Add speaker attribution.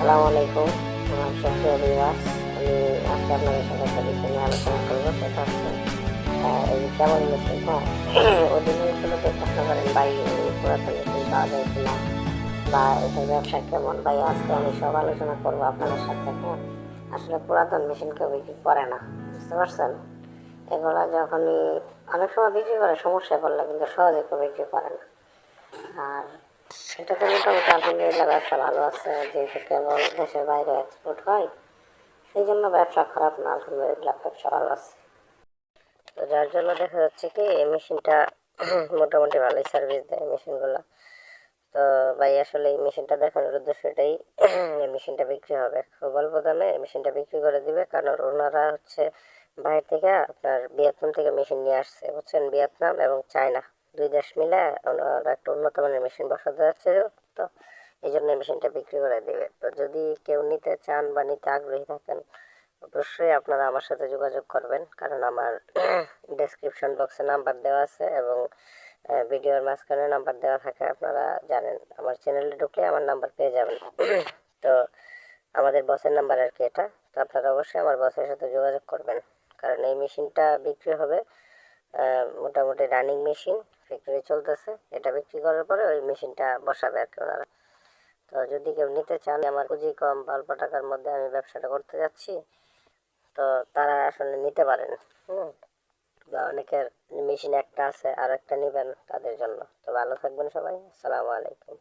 Speaker 1: আসসালামু আলাইকুম। আমার সুপ্রিয় ভিউয়ার্স, আমি আজকে আপনাদের সাথে একটা বিষয় নিয়ে আলোচনা করবো। সেটা হচ্ছে এই কেবল মেশিন। অধিকাংশ লোকের প্রশ্ন করেন, ভাই এই পুরাতন মেশিন পাওয়া যায় কিনা বা এটার ব্যবসা কেমন। ভাই আজকে আমি সব আলোচনা করবো আপনাদের সাথে। আসলে পুরাতন মেশিন কেউ বিক্রি করে না, বুঝতে পারছেন? এগুলা যখনই অনেক সময় বিক্রি করে সমস্যায় পড়লে, কিন্তু সহজে কেউ বিক্রি করে না। আর সেটাতে মোটামুটি আলহামদুলিল্লাহ ব্যবসা ভালো আছে, যেহেতু কেবল দেশের বাইরে এক্সপোর্ট হয়, সেই জন্য ব্যবসা খারাপ না, আলহামদুলিল্লাহ ব্যবসা ভালো আছে। তো যার জন্য দেখা যাচ্ছে কি এই মেশিনটা মোটামুটি ভালোই সার্ভিস দেয় মেশিনগুলো। তো ভাই আসলে এই মেশিনটা দেখানোর উদ্দেশ্য এটাই, এই মেশিনটা বিক্রি হবে খুব অল্প দামে, এই মেশিনটা বিক্রি করে দিবে। কারণ ওনারা হচ্ছে বাইরে থেকে আপনার ভিয়েতনাম থেকে মেশিন নিয়ে আসছে, বুঝছেন? ভিয়েতনাম এবং চায়না দুই দেশ মিলে ওনারা একটা উন্নত মানের মেশিন বসাতে যাচ্ছে। তো এই জন্য মেশিনটা বিক্রি করে দিবে। তো যদি কেউ নিতে চান বা নিতে আগ্রহী থাকেন, অবশ্যই আপনারা আমার সাথে যোগাযোগ করবেন। কারণ আমার ডেসক্রিপশন বক্সে নাম্বার দেওয়া আছে এবং ভিডিওর মাঝখানে নাম্বার দেওয়া থাকে, আপনারা জানেন। আমার চ্যানেলে ঢুকলে আমার নাম্বার পেয়ে যাবেন। তো আমাদের বসের নাম্বার আর কি এটা। তো আপনারা অবশ্যই আমার বসের সাথে যোগাযোগ করবেন, কারণ এই মেশিনটা বিক্রি হবে। মোটামুটি রানিং মেশিন, ফ্যাক্টরি চলতেছে। এটা বিক্রি করার পরে ওই মেশিনটা বসাবে আর কি ওনারা। তো যদি কেউ নিতে চান, আমার পুঁজি কম, অল্প টাকার মধ্যে আমি ব্যবসাটা করতে যাচ্ছি, তো তারা আসলে নিতে পারেন। বা অনেকের মেশিন একটা আছে আর একটা নেবেন, তাদের জন্য। তো ভালো থাকবেন সবাই। আসসালামু আলাইকুম।